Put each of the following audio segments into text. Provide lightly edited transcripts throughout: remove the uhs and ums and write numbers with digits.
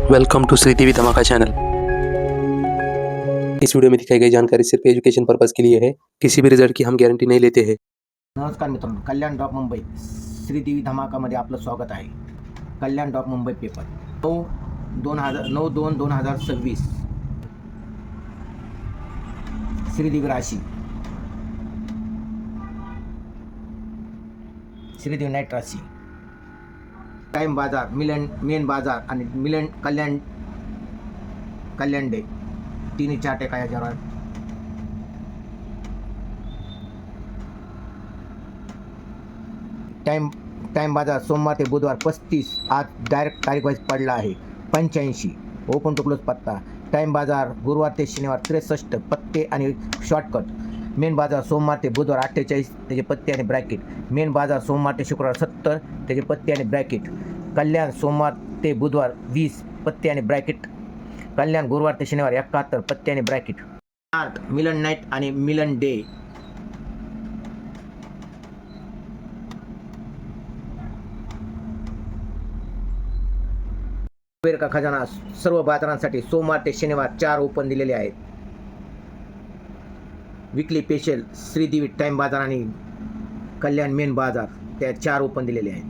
Welcome to Shri TV धमाका channel. इस video में दिखाई गई जानकारी सिर्फ एजुकेशन पर्पज के लिए है। किसी भी रिजल्ट की हम गारंटी नहीं लेते हैं। नमस्कार मित्रांनो, कल्याण डॉट मुंबई श्रीदेवी धमाकामध्ये आपलं स्वागत आहे। कल्याण डॉट मुंबई पेपर 9/2/2026 श्रीदेवी राशी, श्रीदेवी नाईट राशी, टाइम बाजार, मेन बाजार आणि मिलन कल्याण डे तिन्ही चार्ट एका याच्यावर टाइम बाजार सोमवार ते बुधवार 35, आज डायरेक्ट तारीख वाईज पडला आहे 85, ओपन टू क्लोज पत्ता। टाइम बाजार गुरुवार ते शनिवार 63, पत्ते आणि शॉर्टकट। मेन बाजार सोमवार ते बुधवार 48, त्याचे पत्ते आणि ब्रॅकेट। मेन बाजार सोमवार ते शुक्रवार 70, त्याचे पत्ते आणि ब्रॅकेट। कल्याण सोमवार ते बुधवार 20, पत्ते आणि ब्रॅकेट। कल्याण गुरुवार ते शनिवार 71, पत्ते आणि ब्रॅकेट। आर्ट मिलन नाईट आणि मिलन डे। कुबेर का खजाना सर्व बाजारांसाठी सोमवार ते शनिवार 4 ओपन दिलेले आहेत। विकली स्पेशल श्रीदेवी टाइम बाजार आणि कल्याण मेन बाजार त्या 4 ओपन दिलेले आहेत।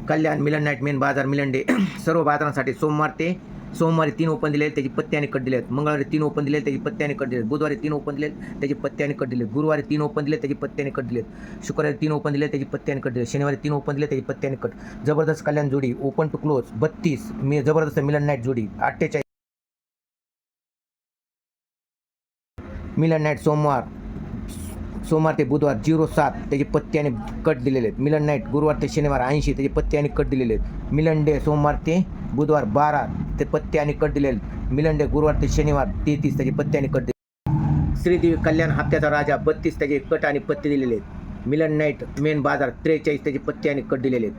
कल्याण मिलन नाईट मेन बाजार मिलन डे सर्व बाजारांसाठी सोमवारी 3 ओपन दिले, त्याची पत्ते आणि कट दिले आहेत। मंगळवारी 3 ओपन दिले, त्याची पत्ते आणि कट दिले। बुधवारी 3 ओपन दिले, त्याची पत्ते आणि कट दिले। गुरुवारी 3 ओपन दिले, त्याची पत्ते आणि कट दिले। शुक्रवारी 3 ओपन दिले, त्याची पत्ते आणि कट दिले। शनिवारी 3 ओपन दिले, त्याची पत्ते आणि कट। जबरदस्त कल्याण जोडी ओपन टू क्लोज 32, जबरदस्त मिलन नाईट जोडी 48। मिलन नाईट सोमवार ते बुधवार 07, त्याचे पत्ते आणि कट दिलेले आहेत। मिलन नाईट गुरुवार ते शनिवार 80, त्याचे पत्ते आणि कट दिलेले आहेत। मिलन डे सोमवार ते बुधवार 12, ते पत्ते आणि कट दिलेले आहेत। मिलन डे गुरुवार ते शनिवार 33, त्याचे पत्ते आणि कट दिले। श्रीदेवी कल्याण हप्त्याचा राजा 32, त्याचे कट आणि पत्ते दिलेले आहेत। मिलन नाईट मेन बाजार 43, त्याचे पत्ते आणि कट दिलेले आहेत।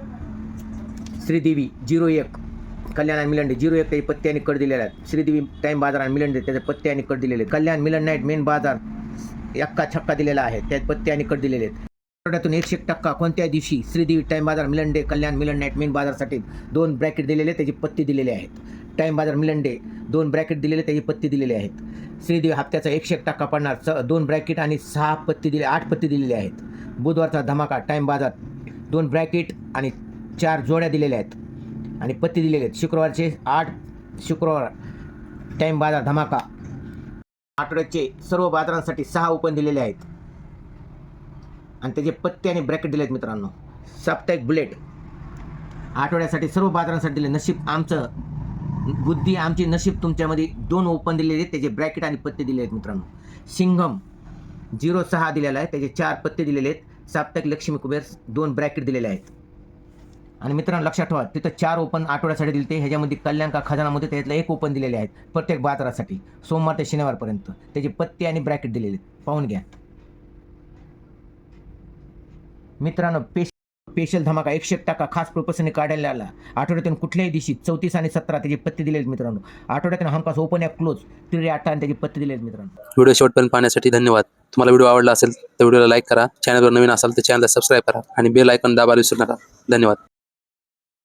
श्रीदेवी 01 कल्याण आणि मिलन डे 01, त्याचे पत्ते आणि कट दिलेले आहेत। श्रीदेवी टाइम बाजार आणि मिलन डे त्याचे पत्ते आणि कट दिलेले आहेत। कल्याण मिलन नाईट मेन बाजार 1 दिलेला आहे, त्यात पत्ते आणि कट दिलेले आहेत। आठवड्यातून 100% कोणत्या दिवशी श्रीदेवी टाइम बाजार मिलन डे कल्याण मिलन नाईट मेन बाजारसाठी 2 ब्रॅकेट दिलेले, त्याचे पत्ते दिलेले आहेत। टाइम बाजार मिलन डे 2 ब्रॅकेट दिलेले, त्याचे पत्ते दिलेले आहेत। श्रीदेवी हप्त्याचा 100% पडणार 2 ब्रॅकेट आणि 6 पत्ते दिले, 8 पत्ते दिलेले आहेत। बुधवारचा धमाका टाइम बाजार 2 ब्रॅकेट आणि 4 जोड्या दिलेल्या आहेत आणि पत्ते दिलेले आहेत। शुक्रवार टाइम बाजार धमाका आठवड्याचे सर्व बाजारांसाठी 6 ओपन दिलेले आहेत आणि त्याचे पत्ते आणि ब्रॅकेट दिले आहेत। मित्रांनो साप्ताहिक बुलेट आठवड्यासाठी सर्व बाजारांसाठी दिले। नशीब आमचं बुद्धी आमची नशीब तुमच्यामध्ये 2 ओपन दिलेले आहेत, त्याचे ब्रॅकेट आणि पत्ते दिले आहेत। मित्रांनो सिंघम 06 दिलेला आहे, त्याचे 4 पत्ते दिलेले आहेत। साप्ताहिक लक्ष्मी कुबेर 2 ब्रॅकेट दिलेले आहेत। आणि मित्रांनो लक्षात ठेवा, तिथं 4 ओपन आठवड्यासाठी दिले ते ह्याच्यामध्ये कल्याण का खजानामध्ये त्यातलं 1 ओपन दिलेले आहेत प्रत्येक बाजारासाठी सोमवार ते शनिवारपर्यंत, त्याचे पत्ते आणि ब्रॅकेट दिलेले आहेत, पाहून घ्या। मित्रांनो स्पेशल धमाका 100% खास प्रोपोजने काढायला आला। आठवड्यातून कुठल्याही दिवशी 34 आणि 17 त्याचे पत्ते दिले आहेत। मित्रांनो आठवड्यातून हमखास ओपन या क्लोज 8 आणि त्याचे पत्ते दिले आहेत। मित्रांनो व्हिडिओ शेवटपर्यंत पाहण्यासाठी धन्यवाद। तुम्हाला व्हिडिओ आवडला असेल तर व्हिडिओला लाईक करा, चॅनलवर नवीन असाल तर चॅनलला सबस्क्राईब करा आणि बेल आयकॉन दाबायला विसरू नका। धन्यवाद।